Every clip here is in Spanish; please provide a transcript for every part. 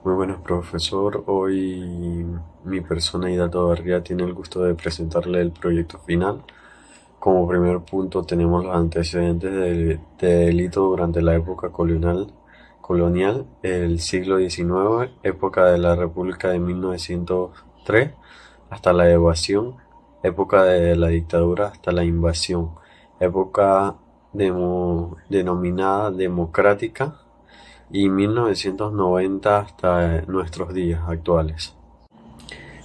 Muy buenas, profesor. Hoy mi persona Hidato Barría tiene el gusto de presentarle el proyecto final. Como primer punto tenemos los antecedentes de delito durante la época colonial, el siglo XIX, época de la República de 1903 hasta la evasión, época de la dictadura hasta la invasión, época denominada democrática y 1990 hasta nuestros días actuales.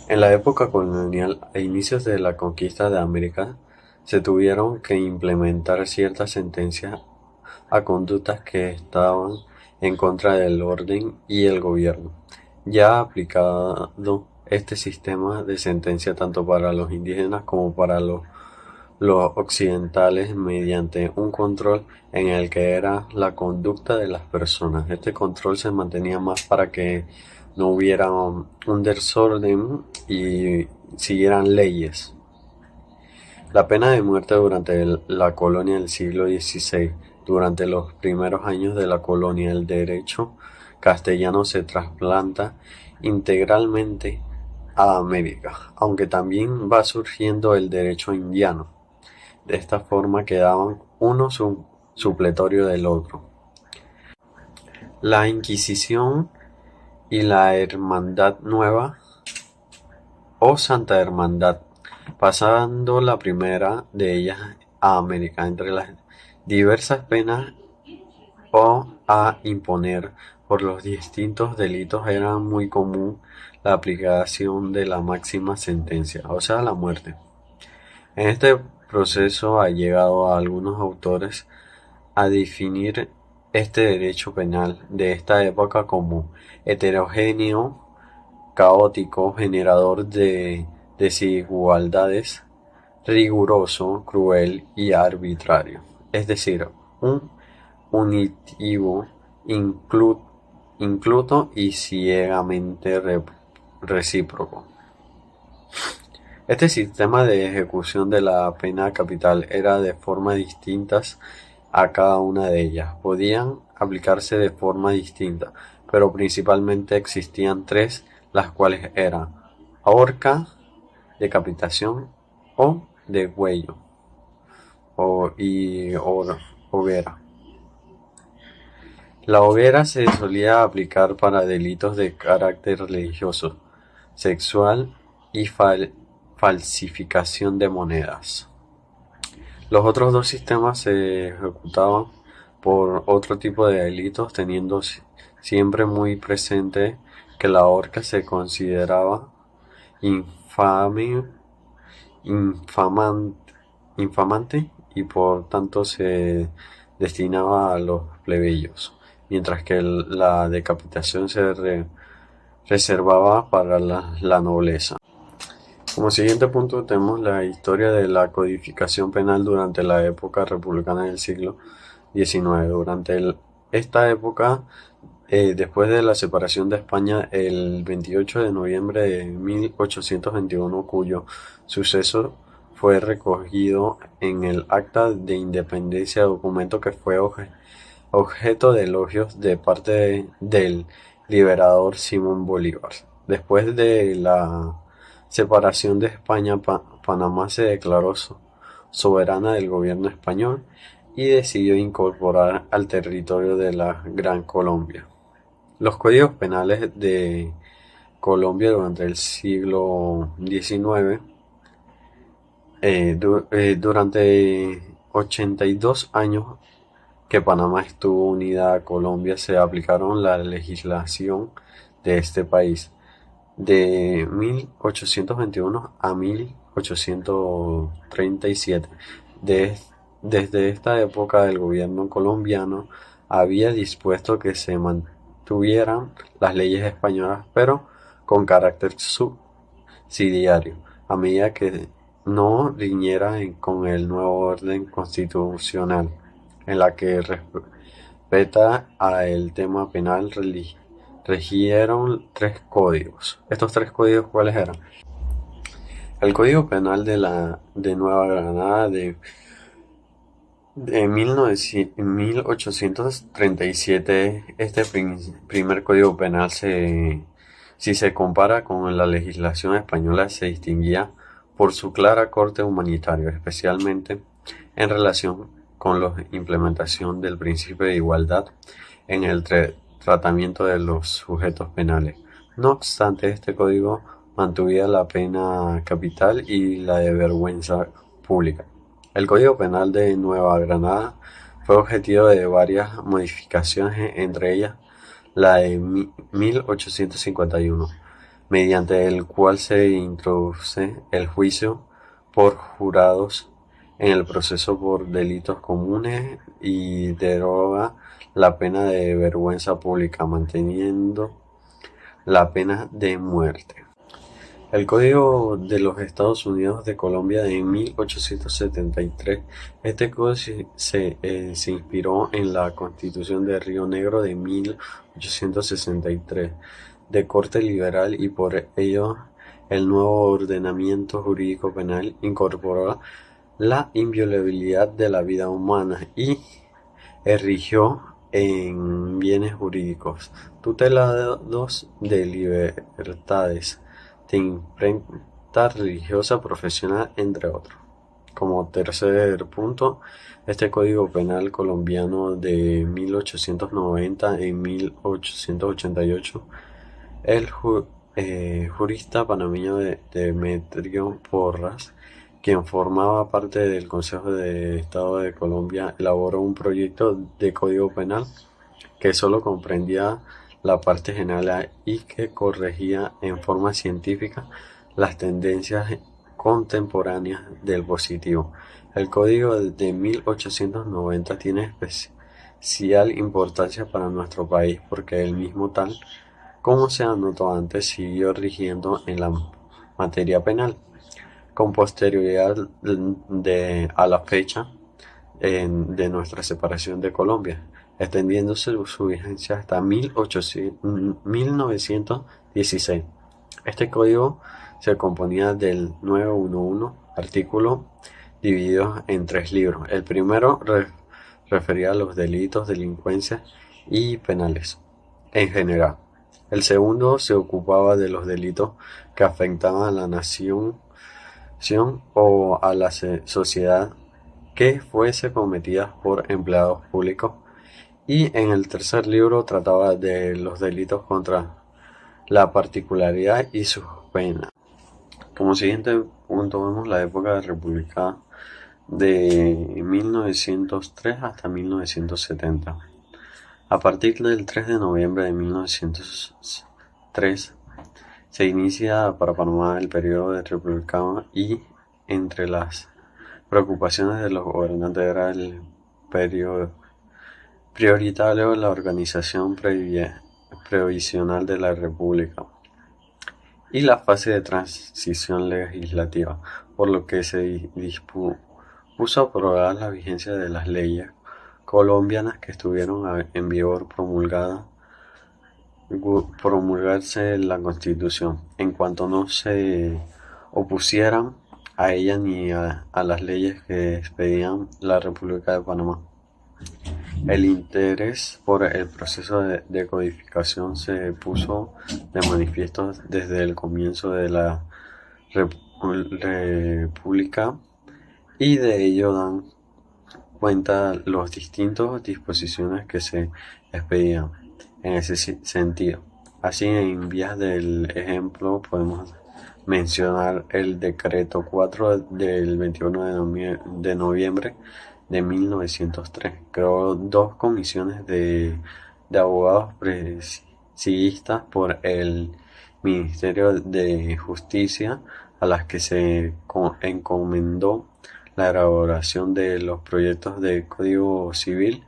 En la época colonial, a inicios de la conquista de América, se tuvieron que implementar ciertas sentencias a conductas que estaban en contra del orden y el gobierno. Ya aplicado este sistema de sentencia tanto para los indígenas como para los occidentales mediante un control en el que era la conducta de las personas. Este control se mantenía más para que no hubiera un desorden y siguieran leyes. La pena de muerte durante la colonia del siglo XVI. Durante los primeros años de la colonia, el derecho castellano se trasplanta integralmente a América, aunque también va surgiendo el derecho indiano. De esta forma quedaban uno supletorio del otro. La Inquisición y la Hermandad Nueva o Santa Hermandad, pasando la primera de ellas a América. Entre las diversas penas o a imponer por los distintos delitos era muy común la aplicación de la máxima sentencia, o sea, la muerte. En este proceso ha llegado a algunos autores a definir este derecho penal de esta época como heterogéneo, caótico, generador de desigualdades, riguroso, cruel y arbitrario. Es decir, un punitivo incluto y ciegamente recíproco. Este sistema de ejecución de la pena capital era de formas distintas a cada una de ellas. Podían aplicarse de forma distinta, pero principalmente existían tres, las cuales eran horca, decapitación o degüello y hoguera. La hoguera se solía aplicar para delitos de carácter religioso, sexual y falsificación de monedas. Los otros dos sistemas se ejecutaban por otro tipo de delitos, teniendo siempre muy presente que la horca se consideraba infame, infamante y por tanto se destinaba a los plebeyos, mientras que la decapitación se reservaba para la nobleza. Como siguiente punto tenemos la historia de la codificación penal durante la época republicana del siglo XIX. Esta época, después de la separación de España el 28 de noviembre de 1821, cuyo suceso fue recogido en el Acta de Independencia, documento que fue objeto de elogios de parte del liberador Simón Bolívar. Después de la separación de España, Panamá se declaró soberana del gobierno español y decidió incorporar al territorio de la Gran Colombia. Los códigos penales de Colombia durante el siglo XIX, durante 82 años que Panamá estuvo unida a Colombia, se aplicaron la legislación de este país de 1821 a 1837. Desde esta época el gobierno colombiano había dispuesto que se mantuvieran las leyes españolas, pero con carácter subsidiario, a medida que no riñera con el nuevo orden constitucional, en la que respeta a el tema penal regieron tres códigos. ¿Estos tres códigos cuáles eran? El Código Penal de Nueva Granada de En 1837, este primer código penal, si se compara con la legislación española, se distinguía por su clara corte humanitario, especialmente en relación con la implementación del principio de igualdad en el tratamiento de los sujetos penales. No obstante, este código mantuvo la pena capital y la de vergüenza pública. El Código Penal de Nueva Granada fue objeto de varias modificaciones, entre ellas la de 1851, mediante el cual se introduce el juicio por jurados en el proceso por delitos comunes y deroga la pena de vergüenza pública, manteniendo la pena de muerte. El Código de los Estados Unidos de Colombia de 1873. Este código se inspiró en la Constitución de Río Negro de 1863, de corte liberal, y por ello el nuevo ordenamiento jurídico penal incorporó la inviolabilidad de la vida humana y erigió en bienes jurídicos tutelados de libertades de imprenta religiosa, profesional, entre otros. Como tercer punto, este Código Penal colombiano de 1890 y 1888, el jurista panameño Demetrio Porras, quien formaba parte del Consejo de Estado de Colombia, elaboró un proyecto de Código Penal que solo comprendía la parte general y que corregía en forma científica las tendencias contemporáneas del positivo. El Código de 1890 tiene especial importancia para nuestro país porque el mismo, tal como se anotó antes, siguió rigiendo en la materia penal con posterioridad a la fecha de nuestra separación de Colombia, extendiéndose su vigencia hasta 1916. Este código se componía del 911 artículo divididos en tres libros. El primero refería a los delitos, delincuencias y penales en general. El segundo se ocupaba de los delitos que afectaban a la nación o a la sociedad que fuese cometida por empleados públicos, y en el tercer libro trataba de los delitos contra la particularidad y sus penas. Como siguiente punto vemos la época republicana de 1903 hasta 1970. A partir del 3 de noviembre de 1903 se inicia para Panamá el periodo republicano, y entre las preocupaciones de los gobernantes era el periodo prioritario de la organización previsional de la República y la fase de transición legislativa, por lo que se dispuso aprobar la vigencia de las leyes colombianas que estuvieron en vigor promulgarse la Constitución, en cuanto no se opusieran a ella ni a las leyes que expedían la República de Panamá. El interés por el proceso de codificación se puso de manifiesto desde el comienzo de la República, y de ello dan cuenta los distintos disposiciones que se expedían en ese sentido. Así, en vías del ejemplo, podemos mencionar el Decreto 4 del 21 de noviembre de 1903. Creó dos comisiones de abogados presididas por el Ministerio de Justicia, a las que se encomendó la elaboración de los proyectos de Código Civil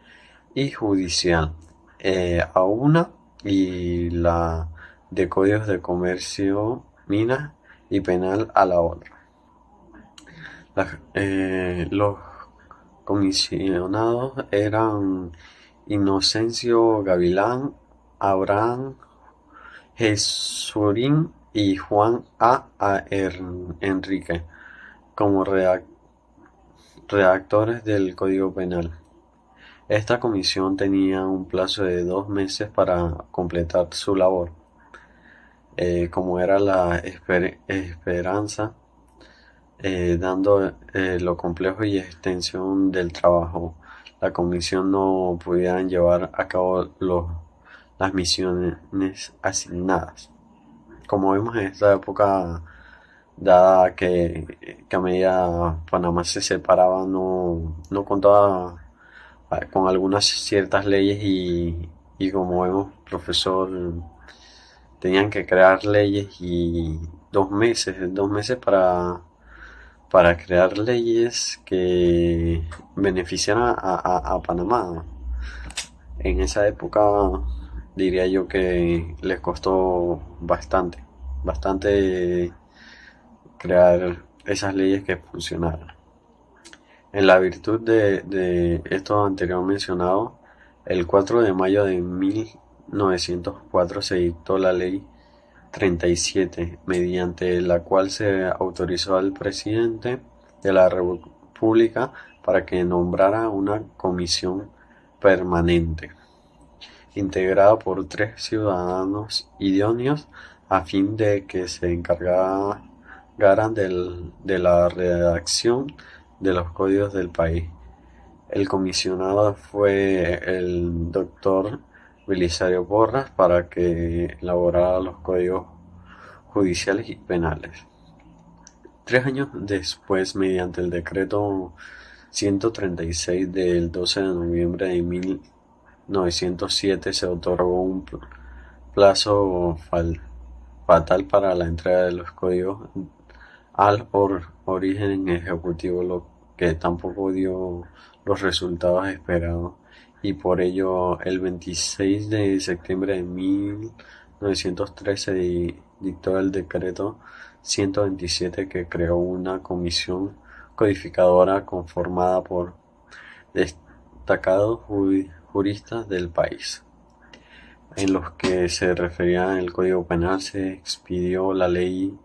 y Judicial a una, y la de Códigos de Comercio, Minas y Penal a la otra. Los comisionados eran Inocencio Gavilán, Abraham Jesurín y Juan A. Enrique. Como redactores del Código Penal. Esta comisión tenía un plazo de 2 meses para completar su labor. Como era la esperanza, dando lo complejo y extensión del trabajo, la comisión no pudieran llevar a cabo las misiones asignadas. Como vimos en esta época, dada que a medida Panamá se separaba, no contaba con algunas ciertas leyes y como vemos, profesor, tenían que crear leyes y 2 meses para crear leyes que beneficiaran a Panamá. En esa época diría yo que les costó bastante crear esas leyes que funcionaran. En la virtud de esto anterior mencionado, el 4 de mayo de 1904 se dictó la Ley 37, mediante la cual se autorizó al presidente de la República para que nombrara una comisión permanente, integrada por 3 ciudadanos idóneos a fin de que se encargaran de la redacción de los códigos del país. El comisionado fue el doctor Belisario Porras para que elaborara los códigos judiciales y penales. 3 años después, mediante el decreto 136 del 12 de noviembre de 1907, se otorgó un plazo fatal para la entrega de los códigos al origen ejecutivo, lo que tampoco dio los resultados esperados, y por ello el 26 de septiembre de 1913 dictó el decreto 127 que creó una comisión codificadora conformada por destacados juristas del país. En los que se refería al Código Penal se expidió la Ley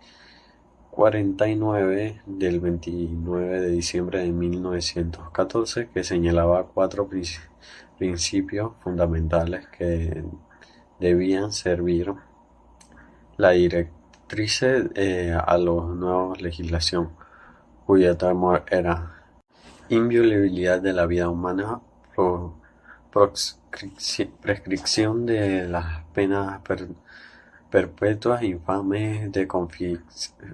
49 del 29 de diciembre de 1914 que señalaba 4 principios fundamentales que debían servir la directrice a la nueva legislación, cuya tema era inviolabilidad de la vida humana, prescripción de las penas perpetuas infames de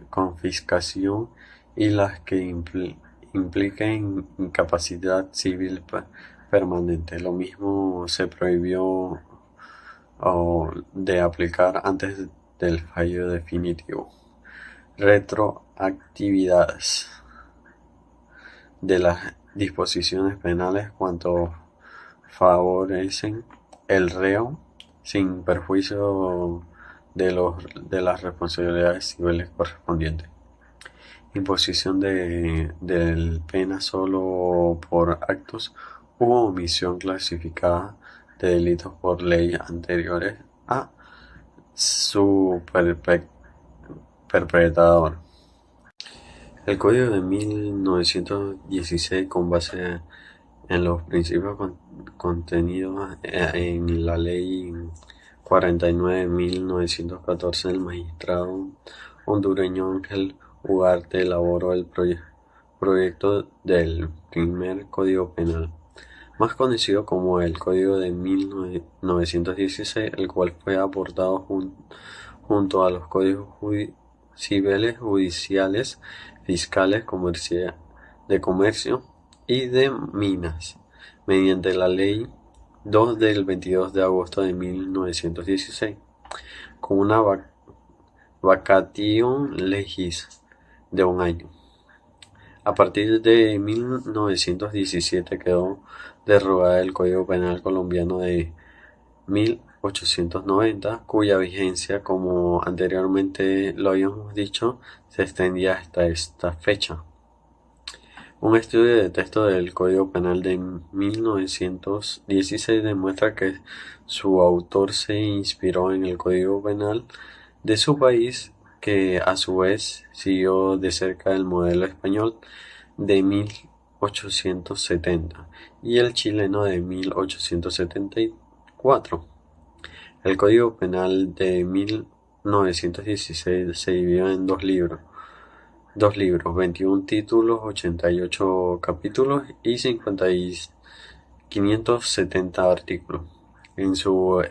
confiscación y las que impliquen incapacidad civil permanente. Lo mismo se prohibió de aplicar antes del fallo definitivo. Retroactividades de las disposiciones penales cuanto favorecen el reo sin perjuicio de las responsabilidades civiles correspondientes. Imposición de pena solo por actos u omisión clasificada de delitos por leyes anteriores a su perpetrador. El Código de 1916, con base en los principios contenidos en la Ley 49 de 1914, el magistrado hondureño Ángel Ugarte elaboró el proyecto del primer Código Penal, más conocido como el Código de 1916, el cual fue aportado junto a los códigos civiles, judiciales, fiscales, de comercio y de minas, mediante la Ley 2 del 22 de agosto de 1916, con una vacatio legis de un año. A partir de 1917 quedó derogada el Código Penal colombiano de 1890, cuya vigencia, como anteriormente lo habíamos dicho, se extendía hasta esta fecha. Un estudio de texto del Código Penal de 1916 demuestra que su autor se inspiró en el Código Penal de su país, que a su vez siguió de cerca el modelo español de 1870 y el chileno de 1874. El Código Penal de 1916 se dividió en dos libros, 21 títulos, 88 capítulos y 570 artículos. En su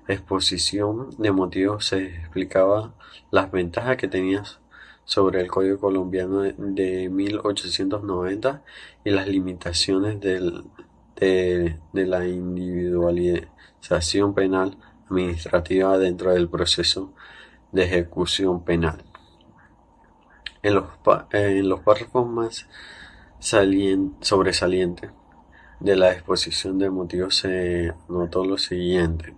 exposición de motivos se explicaba las ventajas que tenía sobre el Código Colombiano de 1890 y las limitaciones de la individualización penal administrativa dentro del proceso de ejecución penal. En los párrafos más sobresalientes de la exposición de motivos se anotó lo siguiente: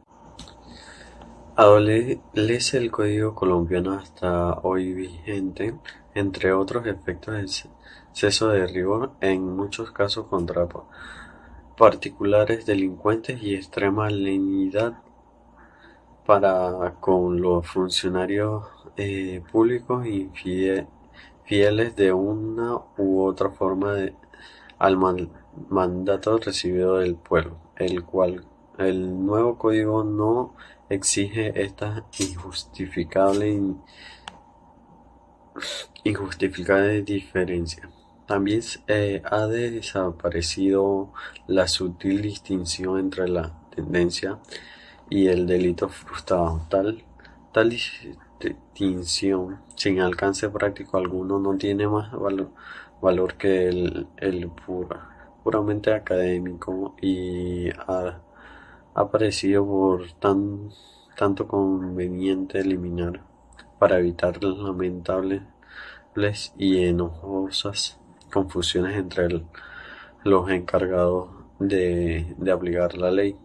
adolece el Código Colombiano hasta hoy vigente, entre otros efectos, exceso de rigor en muchos casos contra particulares delincuentes y extrema lenidad para con los funcionarios públicos fieles de una u otra forma al mandato recibido del pueblo, el cual el nuevo código no exige esta injustificable diferencia. También ha desaparecido la sutil distinción entre la tendencia y el delito frustrado. Tal distinción, sin alcance práctico alguno, no tiene más valor que el puramente académico y ha parecido tanto conveniente eliminar para evitar lamentables y enojosas confusiones entre los encargados de aplicar la ley.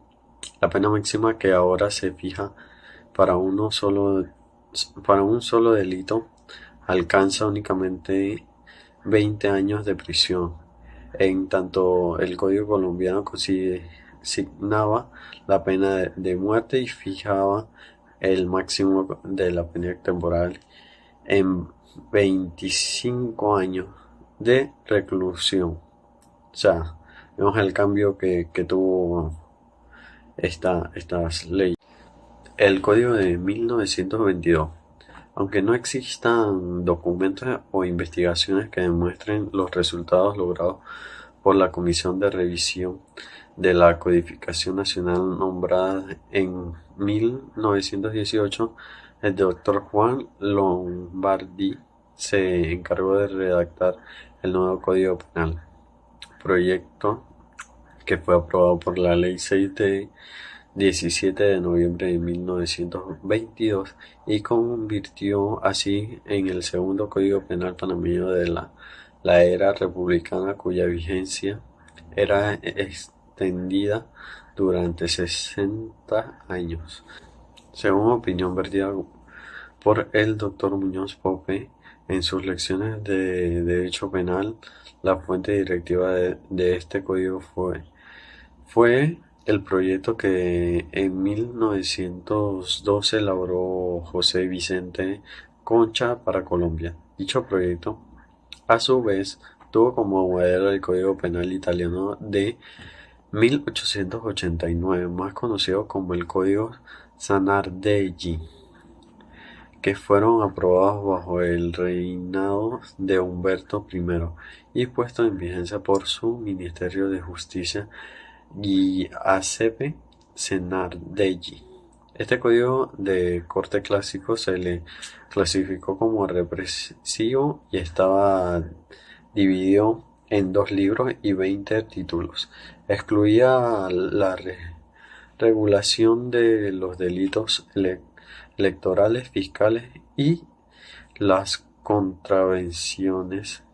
La pena máxima que ahora se fija para un solo delito alcanza únicamente 20 años de prisión, en tanto el Código Colombiano consignaba la pena de muerte y fijaba el máximo de la pena temporal en 25 años de reclusión. O sea, vemos el cambio que tuvo estas leyes. El Código de 1922. Aunque no existan documentos o investigaciones que demuestren los resultados logrados por la Comisión de Revisión de la Codificación Nacional nombrada en 1918, el doctor Juan Lombardi se encargó de redactar el nuevo Código Penal, proyecto que fue aprobado por la Ley 6 de 17 de noviembre de 1922 y convirtió así en el segundo Código Penal panameño de la era republicana, cuya vigencia era extendida durante 60 años. Según opinión vertida por el doctor Muñoz Pope en sus lecciones de Derecho Penal, la fuente directiva de este código fue el proyecto que en 1912 elaboró José Vicente Concha para Colombia. Dicho proyecto, a su vez, tuvo como modelo el Código Penal italiano de 1889, más conocido como el Código Zanardelli, que fueron aprobados bajo el reinado de Humberto I y puestos en vigencia por su Ministerio de Justicia, Giuseppe Zanardelli. Este código de corte clásico se le clasificó como represivo y estaba dividido en 2 libros y 20 títulos. Excluía la regulación de los delitos electorales, fiscales y las contravenciones.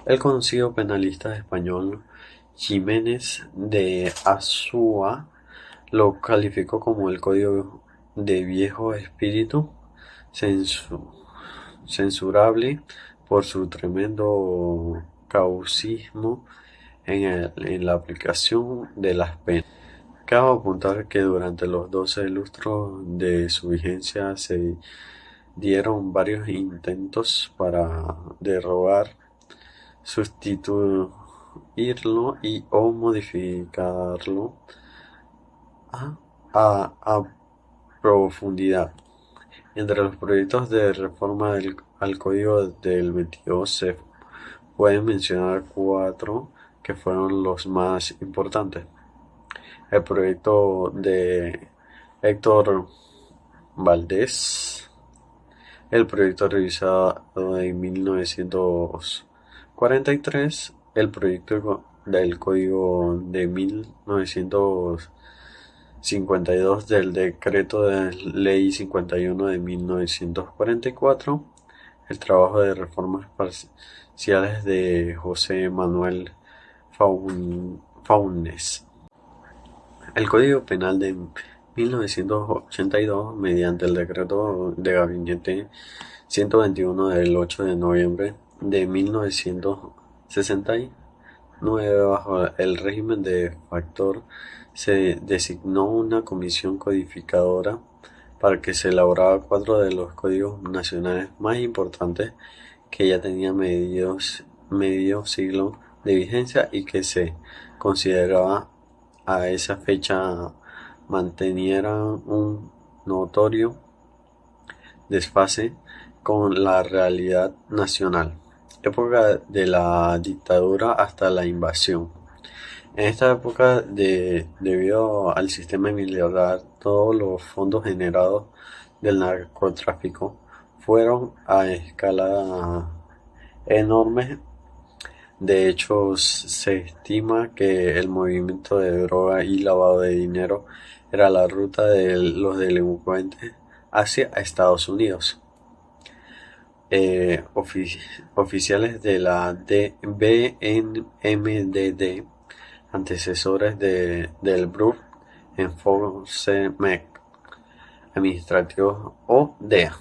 El conocido penalista español Jiménez de Azúa lo calificó como el código de viejo espíritu, censurable por su tremendo causismo en la aplicación de las penas. Cabe apuntar que durante los 12 lustros de su vigencia se dieron varios intentos para derogar sustituirlo y o modificarlo a profundidad. Entre los proyectos de reforma al Código del 22 se pueden mencionar cuatro que fueron los más importantes. El proyecto de Héctor Valdés, el proyecto revisado en 1943, el proyecto del Código de 1952 del Decreto de Ley 51 de 1944, el trabajo de reformas parciales de José Manuel Faunes. El Código Penal de 1982, mediante el Decreto de Gabinete 121 del 8 de noviembre de 1969, bajo el régimen de factor, se designó una comisión codificadora para que se elaborara cuatro de los códigos nacionales más importantes que ya tenían medio siglo de vigencia y que se consideraba a esa fecha mantenieran un notorio desfase con la realidad nacional, época de la dictadura hasta la invasión. En esta época, debido al sistema militar, todos los fondos generados del narcotráfico fueron a escala enorme. De hecho, se estima que el movimiento de droga y lavado de dinero era la ruta de los delincuentes hacia Estados Unidos. Oficiales de la BNMDD, antecesores del Brute Enforcement Administrativo o DEA,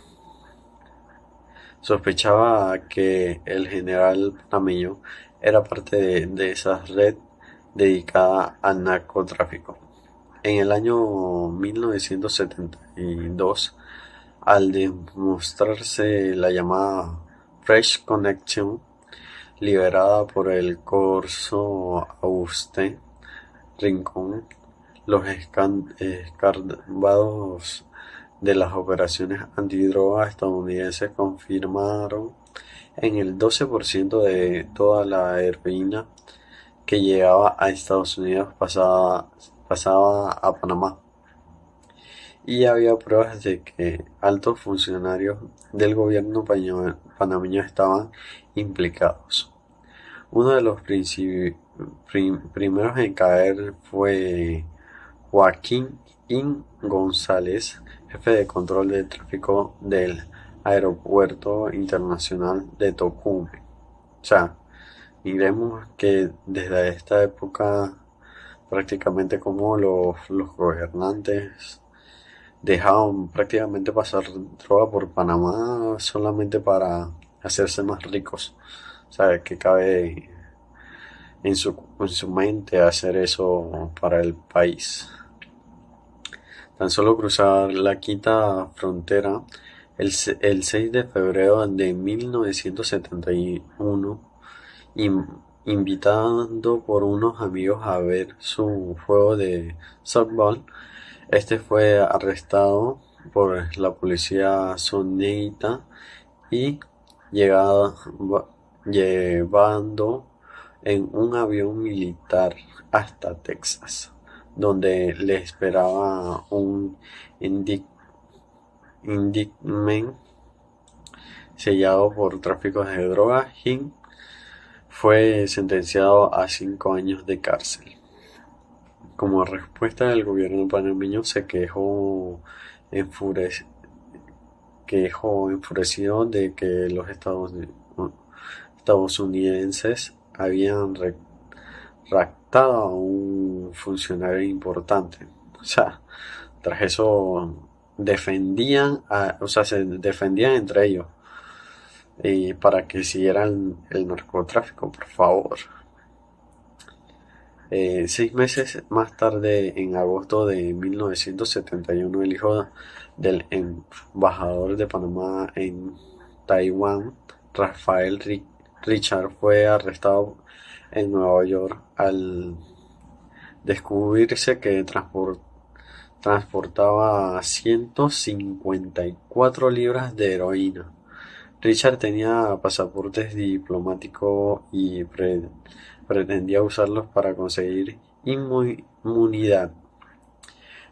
sospechaba que el general panameño era parte de esa red dedicada al narcotráfico. En el año 1972, al demostrarse la llamada Fresh Connection, liderada por el corso Auguste Rincón, los escarbados de las operaciones antidroga estadounidenses confirmaron en el 12% de toda la heroína que llegaba a Estados Unidos pasaba a Panamá. Y había pruebas de que altos funcionarios del gobierno panameño estaban implicados. Uno de los primeros en caer fue Joaquín González, jefe de control de tráfico del Aeropuerto Internacional de Tocumen. O sea, miremos que desde esta época prácticamente como los gobernantes dejaban prácticamente pasar droga por Panamá solamente para hacerse más ricos. O sea, que cabe en su mente hacer eso para el país. Tan solo cruzar la quinta frontera el 6 de febrero de 1971, invitando por unos amigos a ver su juego de softball, fue arrestado por la policía sonidita y llevando en un avión militar hasta Texas, donde le esperaba un indictment sellado por tráfico de drogas y fue sentenciado a 5 años de cárcel. Como respuesta, el gobierno panameño se quejó enfurecido de que los estadounidenses habían raptado a un funcionario importante. O sea, tras eso se defendían entre ellos para que siguieran el narcotráfico, por favor. 6 meses más tarde, en agosto de 1971, el hijo del embajador de Panamá en Taiwán, Rafael Richard fue arrestado en Nueva York al descubrirse que transportaba 154 libras de heroína. Richard tenía pasaportes diplomáticos y pretendía usarlos para conseguir inmunidad.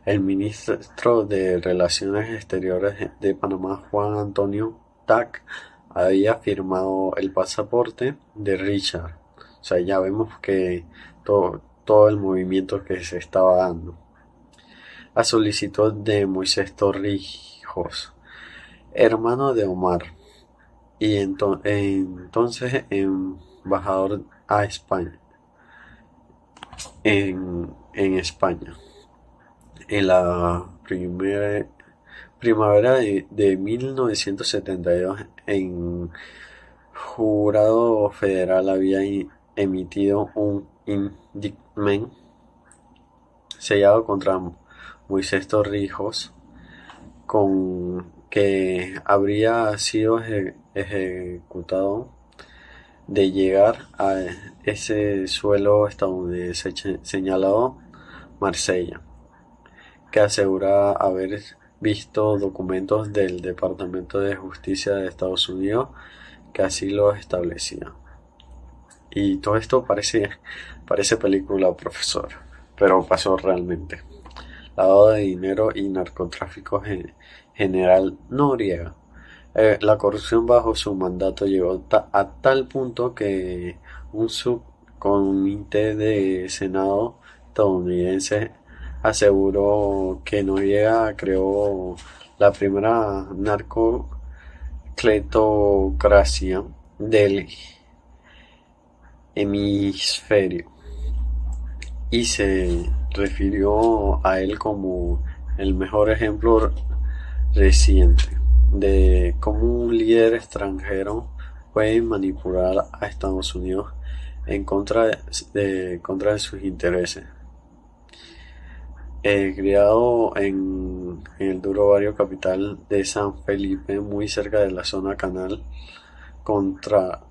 El ministro de Relaciones Exteriores de Panamá, Juan Antonio Tac, había firmado el pasaporte de Richard. O sea, ya vemos que todo el movimiento que se estaba dando. A solicitud de Moisés Torrijos, hermano de Omar, y entonces embajador a España, en España. En la primavera de 1972, el jurado federal había emitido un indictment sellado contra Moisés Torrijos, con que habría sido ejecutado de llegar a ese suelo estadounidense señalado Marsella, que asegura haber visto documentos del Departamento de Justicia de Estados Unidos que así lo establecía. Y todo esto parece película, profesor, pero pasó realmente. Lavado de dinero y narcotráfico general Noriega. La corrupción bajo su mandato llegó a tal punto que un subcomité de Senado estadounidense aseguró que Noriega creó la primera narcocletocracia del hemisferio y se refirió a él como el mejor ejemplo reciente de cómo un líder extranjero puede manipular a Estados Unidos en contra de sus intereses. Criado en el duro barrio capital de San Felipe, muy cerca de la zona canal, controlada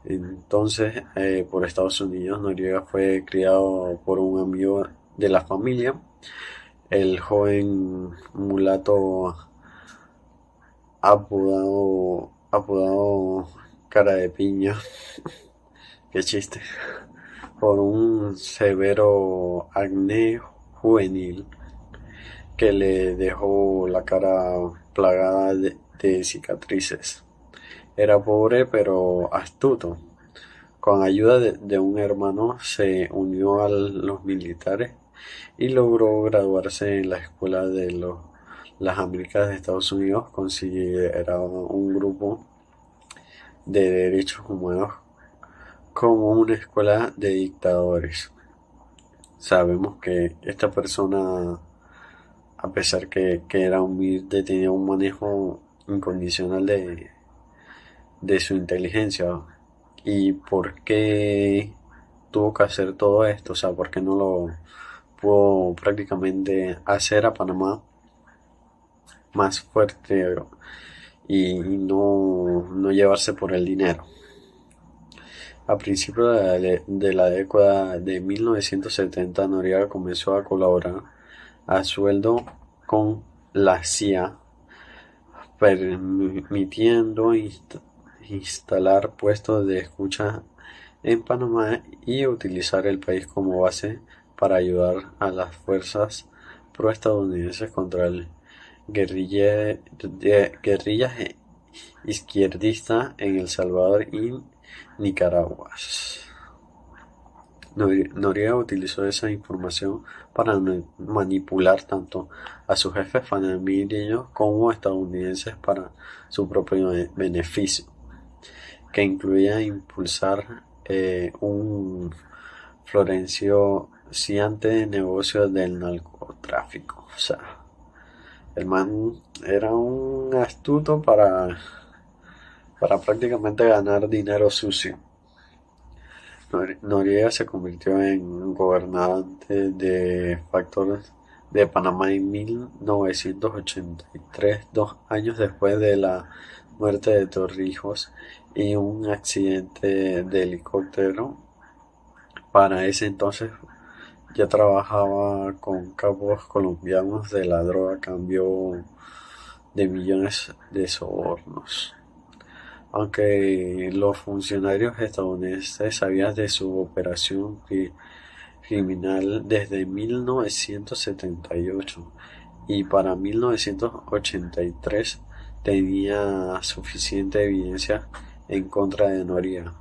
entonces por Estados Unidos, Noriega fue criado por un amigo de la familia, el joven mulato apodado Cara de Piña. Qué chiste. Por un severo acné juvenil que le dejó la cara plagada de cicatrices. Era pobre pero astuto. Con ayuda de un hermano se unió a los militares y logró graduarse en la Escuela de las Américas de Estados Unidos, considerado un grupo de derechos humanos como una escuela de dictadores. Sabemos que esta persona, a pesar que era humilde, tenía un manejo incondicional de su inteligencia. ¿Y por qué tuvo que hacer todo esto? O sea, ¿por qué no lo pudo prácticamente hacer a Panamá más fuerte y no llevarse por el dinero? A principios de la década de 1970, Noriega comenzó a colaborar a sueldo con la CIA, permitiendo instalar puestos de escucha en Panamá y utilizar el país como base para ayudar a las fuerzas proestadounidenses contra el guerrillas izquierdistas en El Salvador y Nicaragua. Noriega utilizó esa información para manipular tanto a sus jefes panameños como estadounidenses para su propio beneficio, que incluía impulsar un floreciente negocio del narcotráfico. O sea, el man era un astuto para prácticamente ganar dinero sucio. Noriega se convirtió en gobernante de facto de Panamá en 1983, 2 años después de la muerte de Torrijos y un accidente de helicóptero. Para ese entonces ya trabajaba con capos colombianos de la droga a cambio de millones de sobornos. Aunque los funcionarios estadounidenses sabían de su operación criminal desde 1978 y para 1983 tenía suficiente evidencia en contra de Noriega.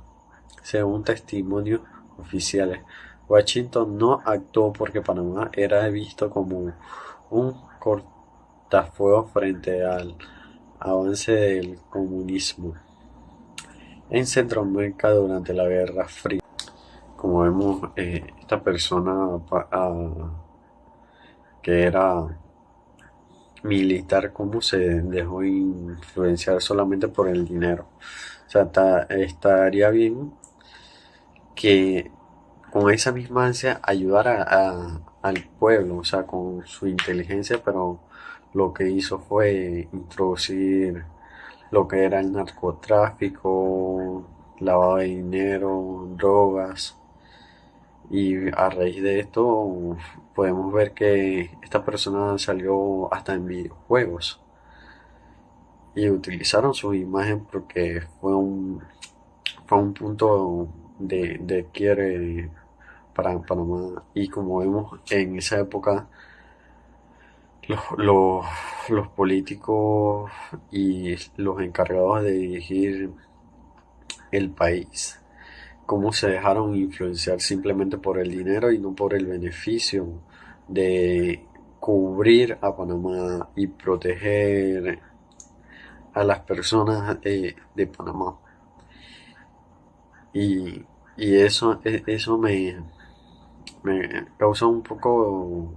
Según testimonios oficiales, Washington no actuó porque Panamá era visto como un cortafuegos frente al avance del comunismo en Centroamérica durante la Guerra Fría. Como vemos, esta persona que era militar, cómo se dejó influenciar solamente por el dinero. O sea, estaría bien que con esa misma ansia ayudara al pueblo, o sea, con su inteligencia, pero lo que hizo fue introducir lo que era el narcotráfico, lavado de dinero, drogas, y a raíz de esto podemos ver que esta persona salió hasta en videojuegos y utilizaron su imagen porque fue un punto de quiebre para Panamá. Y como vemos en esa época, los, los, los políticos y los encargados de dirigir el país, cómo se dejaron influenciar simplemente por el dinero y no por el beneficio de cubrir a Panamá y proteger a las personas de Panamá. Y, y eso me causa un poco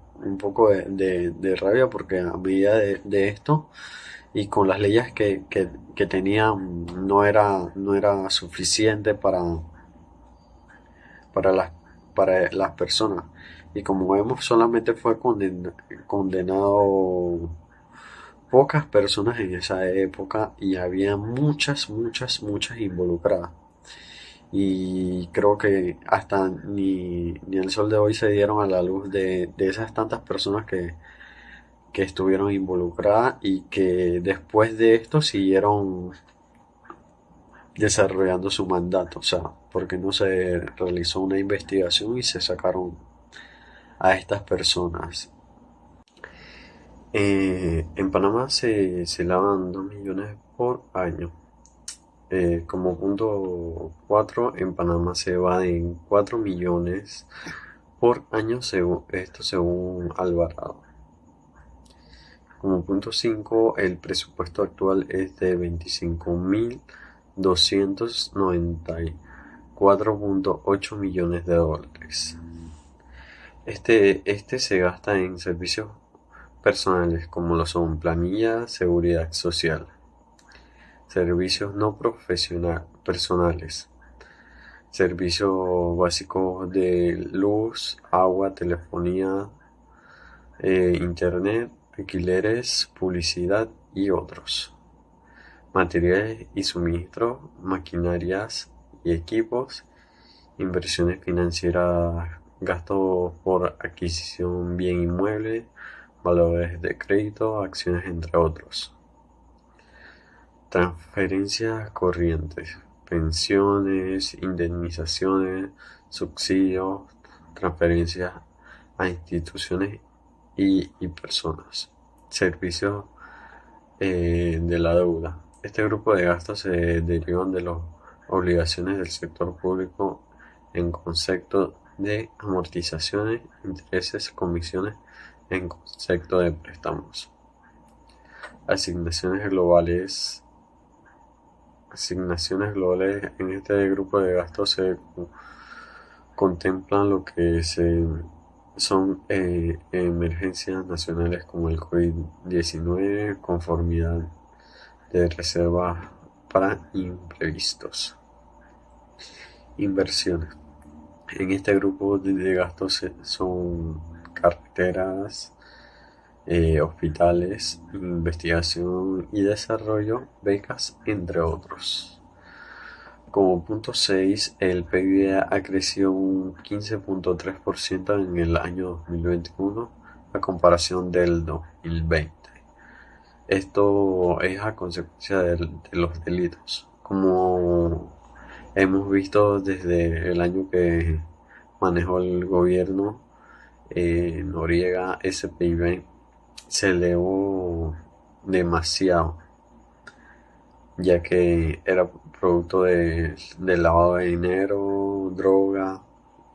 de rabia porque a medida de esto y con las leyes que tenían no era suficiente para las, para las personas. Y como vemos, solamente fue condenado pocas personas en esa época y había muchas involucradas. Y creo que hasta ni el sol de hoy se dieron a la luz de esas tantas personas que estuvieron involucradas y que después de esto siguieron desarrollando su mandato, o sea, porque no se realizó una investigación y se sacaron a estas personas. En Panamá se lavan 2 millones por año. Como punto 4, en Panamá se evaden 4 millones por año, esto según Alvarado. Como punto 5, el presupuesto actual es de 25.294.8 millones de dólares. Este se gasta en servicios personales como lo son planilla, seguridad social, servicios no personales, servicios básicos de luz, agua, telefonía, internet, alquileres, publicidad y otros. Materiales y suministros, maquinarias y equipos, inversiones financieras, gastos por adquisición bien inmueble, valores de crédito, acciones entre otros. Transferencias corrientes, pensiones, indemnizaciones, subsidios, transferencias a instituciones y personas. Servicios de la deuda. Este grupo de gastos se derivan de las obligaciones del sector público en concepto de amortizaciones, intereses, comisiones en concepto de préstamos. Asignaciones globales. Asignaciones globales en este grupo de gastos se contemplan lo que son emergencias nacionales como el COVID-19, conformidad de reservas para imprevistos. Inversiones. En este grupo de gastos son carreteras, hospitales, investigación y desarrollo, becas, entre otros. Como punto 6, el PIB ha crecido un 15.3% en el año 2021 a comparación del 2020. Esto es a consecuencia de los delitos. Como hemos visto desde el año que manejó el gobierno Noriega, ese PIB se elevó demasiado, ya que era producto de lavado de dinero, droga,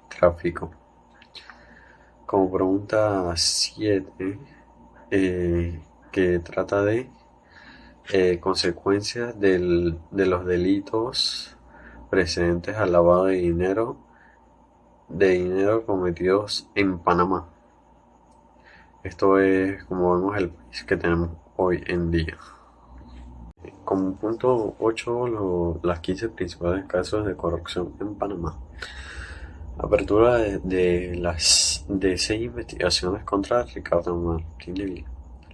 tráfico. Como pregunta 7, que trata de consecuencias de los delitos precedentes al lavado de dinero cometidos en Panamá. Esto es, como vemos, el país que tenemos hoy en día. Como punto 8, las 15 principales casos de corrupción en Panamá. Apertura de 6 investigaciones contra Ricardo Martinelli.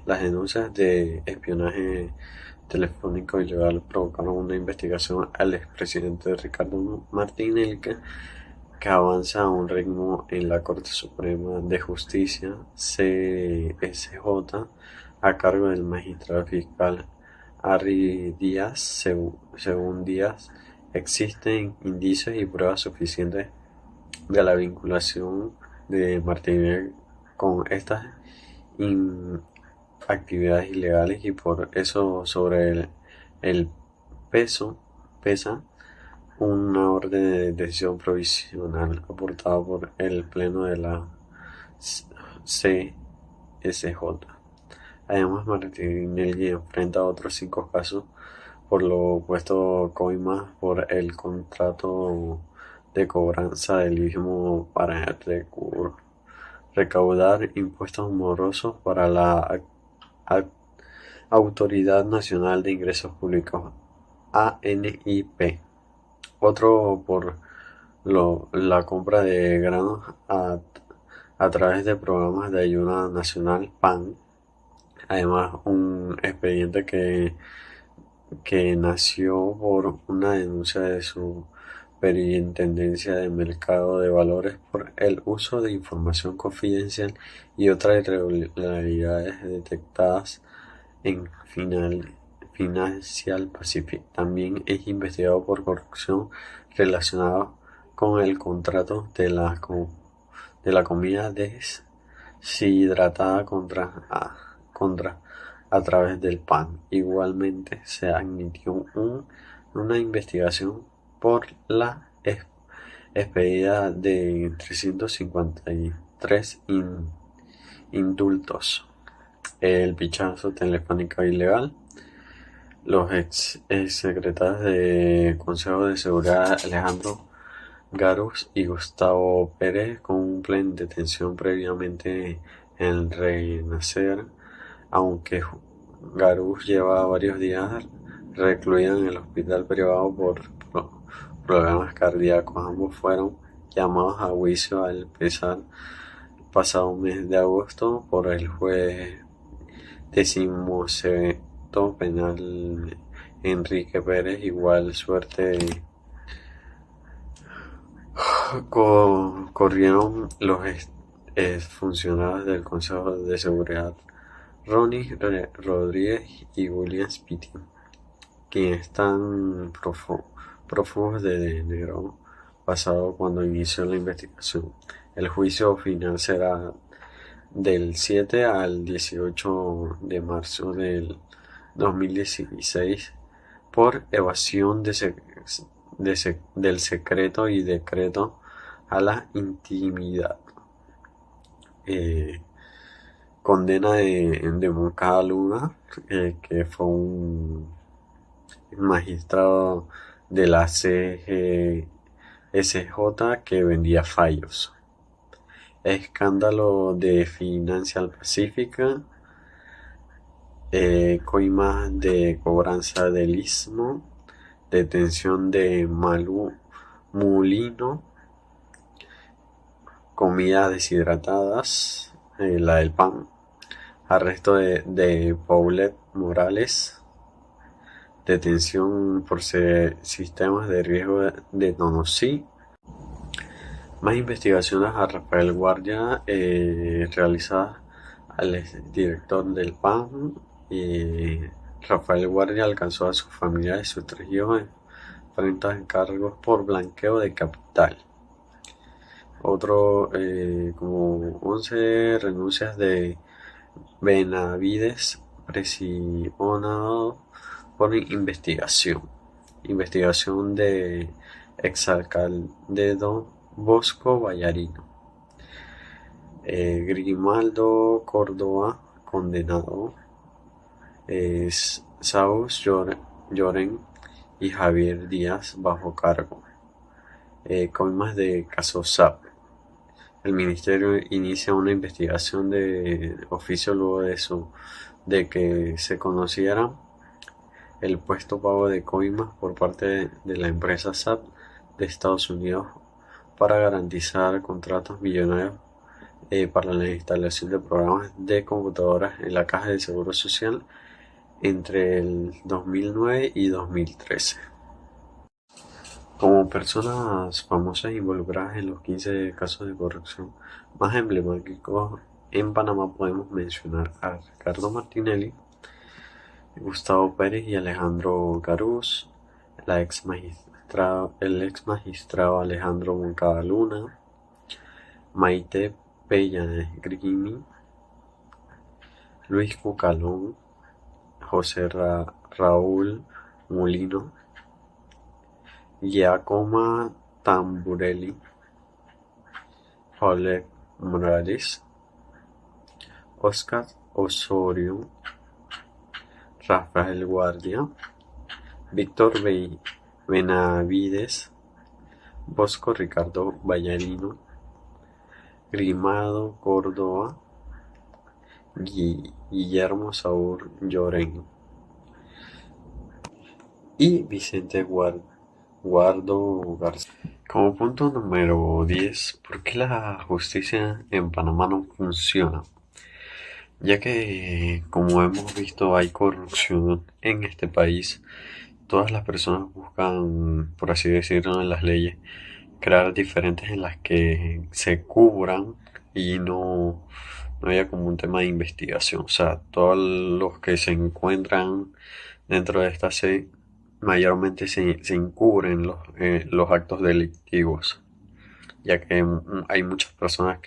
Las denuncias de espionaje telefónico ilegal provocaron una investigación al expresidente Ricardo Martinelli que avanza a un ritmo en la Corte Suprema de Justicia, CSJ, a cargo del magistrado fiscal Harry Díaz. Según Díaz, existen indicios y pruebas suficientes de la vinculación de Martínez con estas actividades ilegales, y por eso sobre el pesa una orden de decisión provisional aportada por el Pleno de la CSJ. Además, Martinelli enfrenta otros 5 casos por lo puesto coimas por el contrato de cobranza del mismo para recaudar impuestos morosos para la Autoridad Nacional de Ingresos Públicos, ANIP. Otro por la compra de granos a través de programas de ayuda nacional, PAN. Además, un expediente que nació por una denuncia de su Superintendencia de Mercado de Valores por el uso de información confidencial y otras irregularidades detectadas en Financial Pacific. También es investigado por corrupción relacionada con el contrato de la comida deshidratada contra a través del PAN. Igualmente se admitió una investigación por la expedida de 353 indultos. El pichazo telefónico ilegal. Los ex secretarios de Consejo de Seguridad Alejandro Garús y Gustavo Pérez cumplen detención previamente en Renacer, aunque Garús lleva varios días recluido en el hospital privado por problemas cardíacos. Ambos fueron llamados a juicio al pasado mes de agosto por el juez 16º penal Enrique Pérez. Igual suerte corrieron los funcionarios del Consejo de Seguridad Ronnie Rodríguez y William Spitty, quienes están prófugos desde enero pasado, cuando inició la investigación. El juicio final será del 7 al 18 de marzo del 2016 por evasión del secreto y decreto a la intimidad. Condena de Moncada Luna, que fue un magistrado de la CSJ que vendía fallos. Escándalo de Financial Pacific, coimas de cobranza del Istmo, detención de Mulino, comidas deshidratadas, la del PAN, arresto de Paulette Morales, detención por sistemas de riesgo de Donosí, más investigaciones a Rafael Guardia realizadas al director del PAN. Rafael Guardia alcanzó a sus familiares y sus 3 hijos frente a cargos por blanqueo de capital. Otro, como 11 renuncias de Benavides presionado por investigación de exalcalde Don Bosco Vallarino. Grimaldo Córdoba condenado, Saus Lloren y Javier Díaz bajo cargo. Coimas de caso SAP. El ministerio inicia una investigación de oficio luego de que se conociera el puesto pago de coimas por parte de la empresa SAP de Estados Unidos para garantizar contratos millonarios para la instalación de programas de computadoras en la Caja de Seguro Social entre el 2009 y 2013. Como personas famosas involucradas en los 15 casos de corrupción más emblemáticos en Panamá podemos mencionar a Ricardo Martinelli, Gustavo Pérez y Alejandro Garús, el ex magistrado Alejandro Moncada Luna, Maite Pellegrini, Luis Cucalón, José Raúl Molino, Giacomo Tamburelli, Paulette Morales, Oscar Osorio, Rafael Guardia, Víctor Benavides, Bosco Ricardo Vallarino, Grimado Córdoba, Guillermo Saúl Lloren y Vicente Guardo García. Como punto número 10, ¿por qué la justicia en Panamá no funciona? Ya que, como hemos visto, hay corrupción en este país. Todas las personas buscan, por así decirlo, en las leyes, crear diferentes en las que se cubran y no haya como un tema de investigación. O sea, todos los que se encuentran dentro de esta mayormente se encubren los actos delictivos, ya que hay muchas personas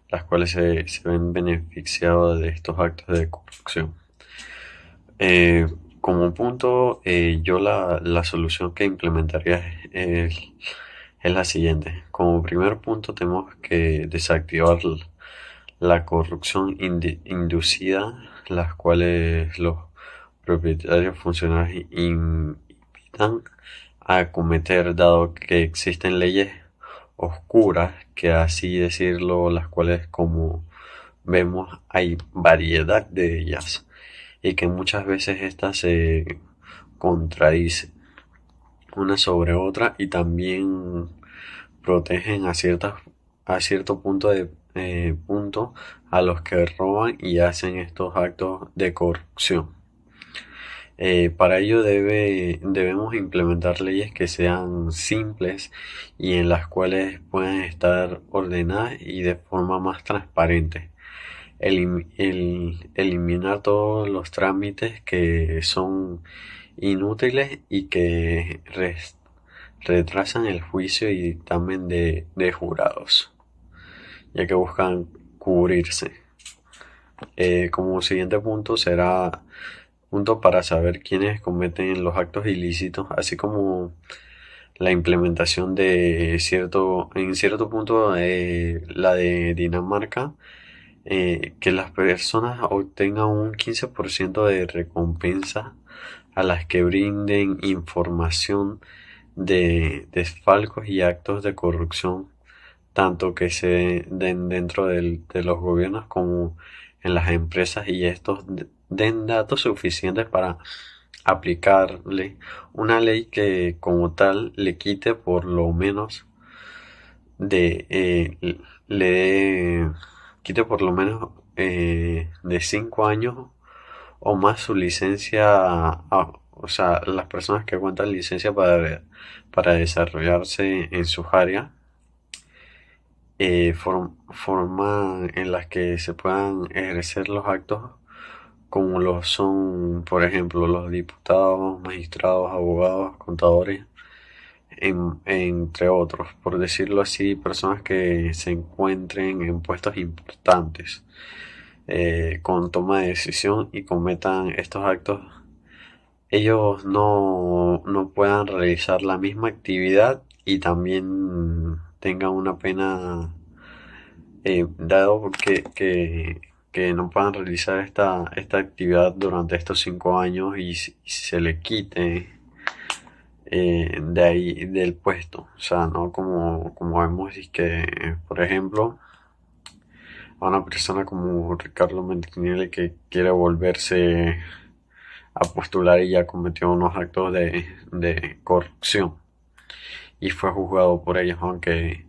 las cuales se ven beneficiadas de estos actos de corrupción. Como punto, yo la solución que implementaría es la siguiente. Como primer punto tenemos que desactivar la corrupción inducida, las cuales los propietarios funcionarios invitan a cometer, dado que existen leyes oscuras, que así decirlo, las cuales, como vemos, hay variedad de ellas y que muchas veces estas se contradicen una sobre otra y también protegen a cierto punto a los que roban y hacen estos actos de corrupción. Para ello debemos implementar leyes que sean simples y en las cuales puedan estar ordenadas y de forma más transparente. Eliminar todos los trámites que son inútiles y que retrasan el juicio y dictamen de jurados, ya que buscan cubrirse. Como siguiente punto será punto para saber quiénes cometen los actos ilícitos, así como la implementación en cierto punto, la de Dinamarca, que las personas obtengan un 15% de recompensa a las que brinden información de desfalcos y actos de corrupción, tanto que se den dentro de los gobiernos como en las empresas, y estos den datos suficientes para aplicarle una ley que como tal le quite por lo menos le quite por lo menos de 5 años o más su licencia, o sea, las personas que cuentan licencia para desarrollarse en sus áreas, forma en las que se puedan ejercer los actos como lo son, por ejemplo, los diputados, magistrados, abogados, contadores, entre otros, por decirlo así, personas que se encuentren en puestos importantes, con toma de decisión y cometan estos actos, ellos no puedan realizar la misma actividad y también tengan una pena, dado que no puedan realizar esta actividad durante estos 5 años y se le quite, de ahí del puesto. O sea, no como vemos y que, por ejemplo, a una persona como Ricardo Martinelli que quiere volverse a postular y ya cometió unos actos de corrupción y fue juzgado por ellos, aunque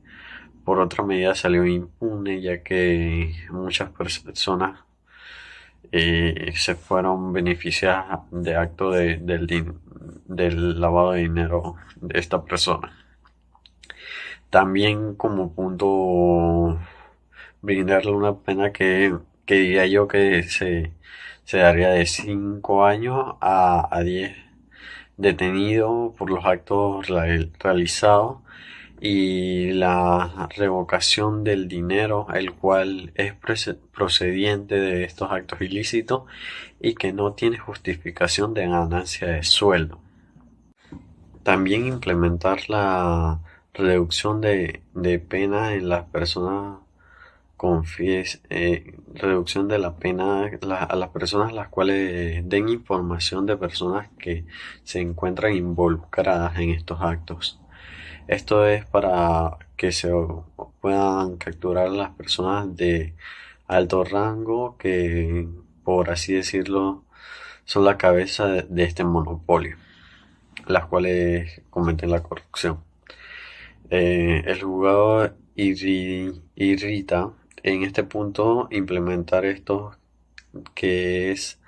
por otra medida salió impune, ya que muchas personas, se fueron beneficiadas de acto del lavado de dinero de esta persona. También como punto, brindarle una pena que diría yo que se daría de 5 años a 10, detenido por los actos realizados y la revocación del dinero, el cual es procediente de estos actos ilícitos y que no tiene justificación de ganancia de sueldo. También implementar la reducción de pena en las personas reducción de la pena a las personas las cuales den información de personas que se encuentran involucradas en estos actos. Esto es para que se puedan capturar a las personas de alto rango que, por así decirlo, son la cabeza de este monopolio, las cuales cometen la corrupción. El jugador irrita en este punto implementar esto, que es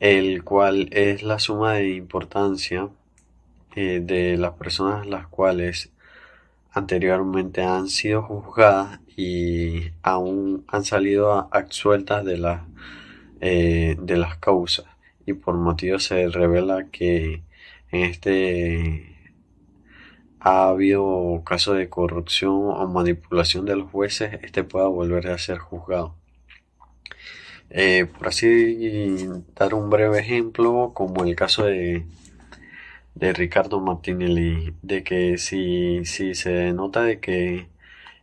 el cual es la suma de importancia, de las personas las cuales anteriormente han sido juzgadas y aún han salido absueltas de las causas, y por motivo se revela que en ha habido casos de corrupción o manipulación de los jueces, pueda volver a ser juzgado. Por así dar un breve ejemplo, como el caso de Ricardo Martinelli, de que si se nota de que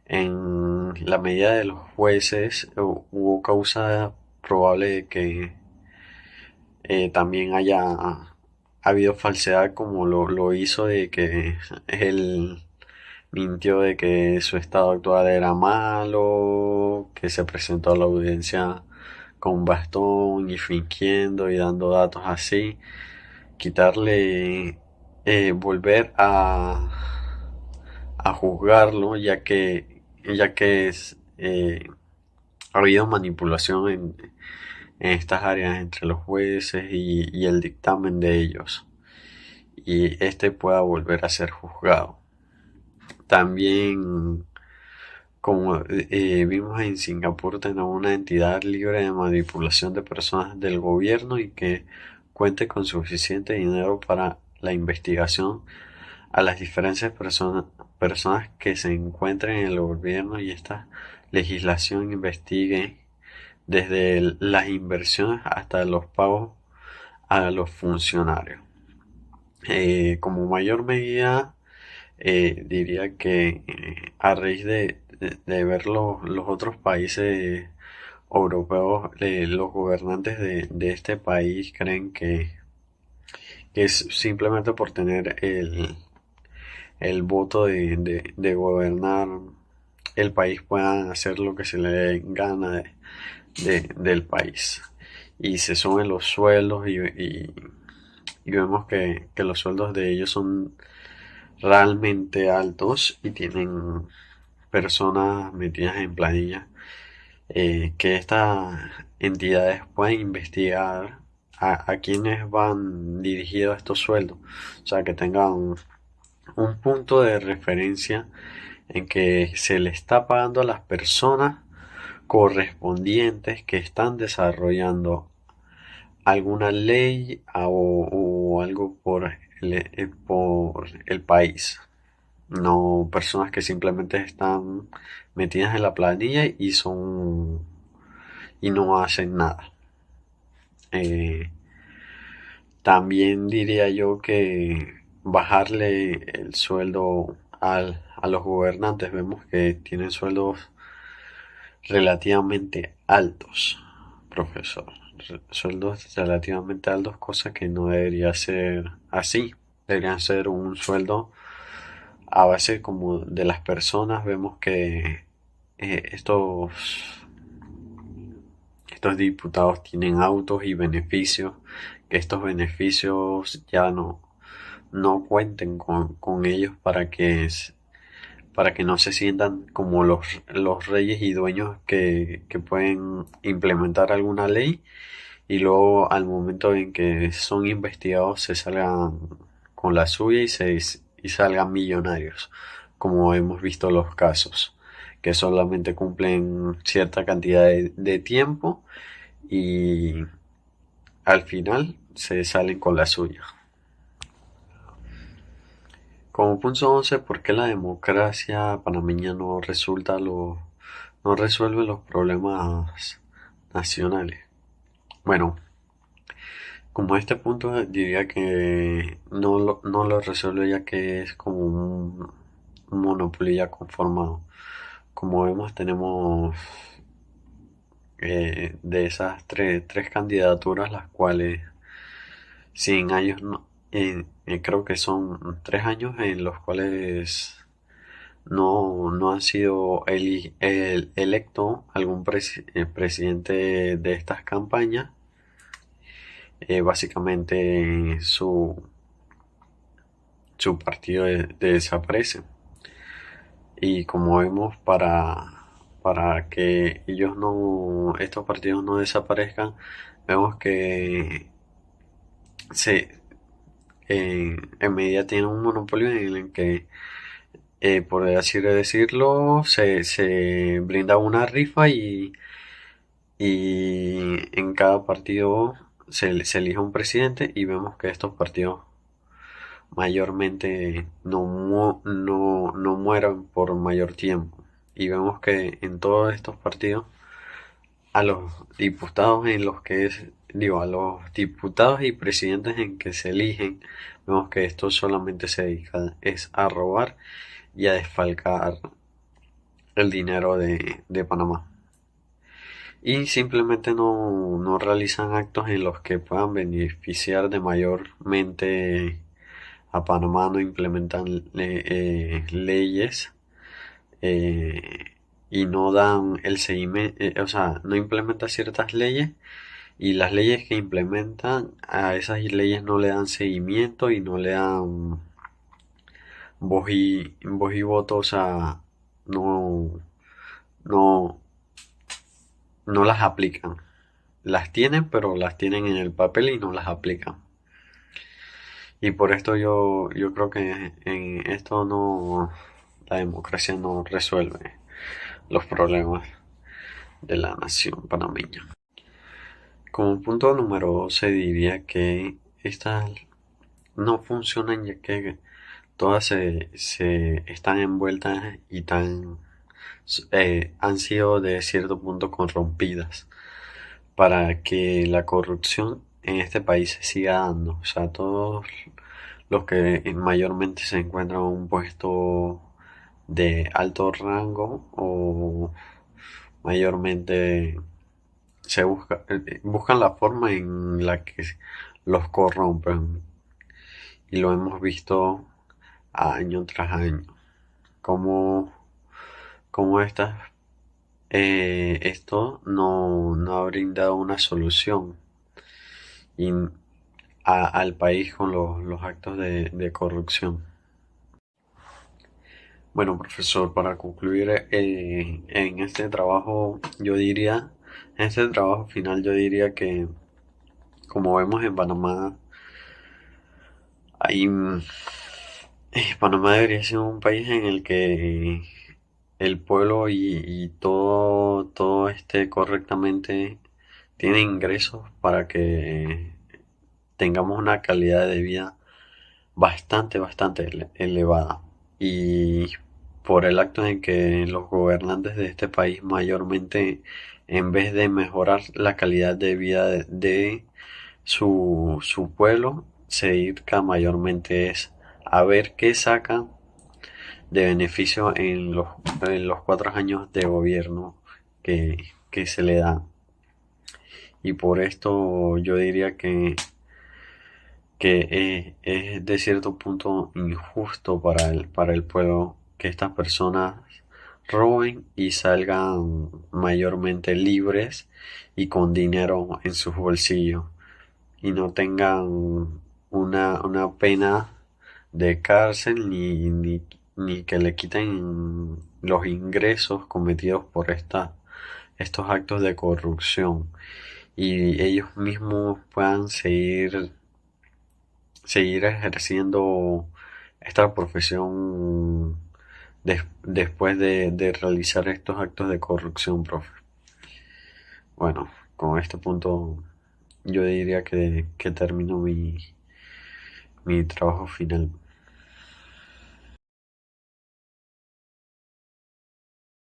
en la medida de los jueces hubo causa probable de que, también haya habido falsedad, como lo hizo de que él mintió de que su estado actual era malo, que se presentó a la audiencia con bastón y fingiendo y dando datos así, quitarle, volver a juzgarlo, ya que ha habido manipulación en estas áreas entre los jueces y el dictamen de ellos, y pueda volver a ser juzgado. También, como vimos en Singapur, tenemos una entidad libre de manipulación de personas del gobierno y que cuente con suficiente dinero para la investigación a las diferentes personas que se encuentren en el gobierno, y esta legislación investigue desde las inversiones hasta los pagos a los funcionarios. Como mayor medida, diría que, a raíz de ver los otros países europeos, los gobernantes de este país creen que es simplemente por tener el voto de gobernar el país, puedan hacer lo que se le dé gana del país, y se suben los sueldos y vemos que los sueldos de ellos son realmente altos y tienen personas metidas en planilla que estas entidades puedan investigar a quienes van dirigidos estos sueldos, o sea, que tengan un punto de referencia en que se le está pagando a las personas correspondientes que están desarrollando alguna ley o algo por el país. No personas que simplemente están metidas en la planilla y no hacen nada. Eh, También diría yo que bajarle el sueldo a los gobernantes. Vemos que tienen sueldos relativamente altos, profesor. Sueldos relativamente altos, cosa que no debería ser así. Deberían ser un sueldo a base como de las personas. Vemos que estos diputados tienen autos y beneficios, que estos beneficios ya no cuenten con ellos para que no se sientan como los reyes y dueños que pueden implementar alguna ley y luego al momento en que son investigados se salgan con la suya y salgan millonarios, como hemos visto los casos, que solamente cumplen cierta cantidad de tiempo y al final se salen con la suya. Como punto 11, ¿por qué la democracia panameña no resuelve los problemas nacionales? Bueno, como este punto diría que no lo resuelve ya que es como un monopolio ya conformado. Como vemos, tenemos de esas tres candidaturas, las cuales 100 años, creo que son 3 años en los cuales no han sido electo algún presidente de estas campañas. Básicamente su partido desaparece. Y como vemos, para que estos partidos no desaparezcan, vemos que se, en medida tienen un monopolio en el que, por así decirlo, se brinda una rifa y en cada partido se elige un presidente y vemos que estos partidos mayormente no mueran por mayor tiempo. Y vemos que en todos estos partidos a los diputados en los que a los diputados y presidentes en que se eligen, vemos que esto solamente se dedica es a robar y a desfalcar el dinero de Panamá. Y simplemente no realizan actos en los que puedan beneficiar de mayormente a Panamá, no implementan leyes eh, y no dan el seguimiento, o sea, no implementan ciertas leyes y las leyes que implementan a esas leyes no le dan seguimiento y no le dan voz y voto, o sea, no, no, no las aplican. Las tienen, pero las tienen en el papel y no las aplican. Y por esto yo creo que en esto la democracia no resuelve los problemas de la nación panameña. Como punto número 12 diría que estas no funcionan ya que todas se están envueltas y han sido de cierto punto corrompidas para que la corrupción en este país se siga dando. O sea, todos los que mayormente se encuentran en un puesto de alto rango o mayormente buscan la forma en la que los corrompen y lo hemos visto año tras año como esto no ha brindado una solución y al país con los actos de corrupción. Bueno, profesor, para concluir en este trabajo, en este trabajo final, yo diría que, como vemos en Panamá, hay, Panamá debería ser un país en el que el pueblo y todo esté correctamente, tiene ingresos para que tengamos una calidad de vida bastante elevada. Y por el acto en que los gobernantes de este país mayormente, en vez de mejorar la calidad de vida de su pueblo, se dedica mayormente es a ver qué sacan de beneficio en los 4 años de gobierno que se le dan. Y por esto yo diría que es de cierto punto injusto para el pueblo que estas personas roben y salgan mayormente libres y con dinero en sus bolsillos y no tengan una pena de cárcel ni que le quiten los ingresos cometidos por estos actos de corrupción y ellos mismos puedan seguir ejerciendo esta profesión después de realizar estos actos de corrupción, profe. Bueno, con este punto yo diría que termino mi trabajo final.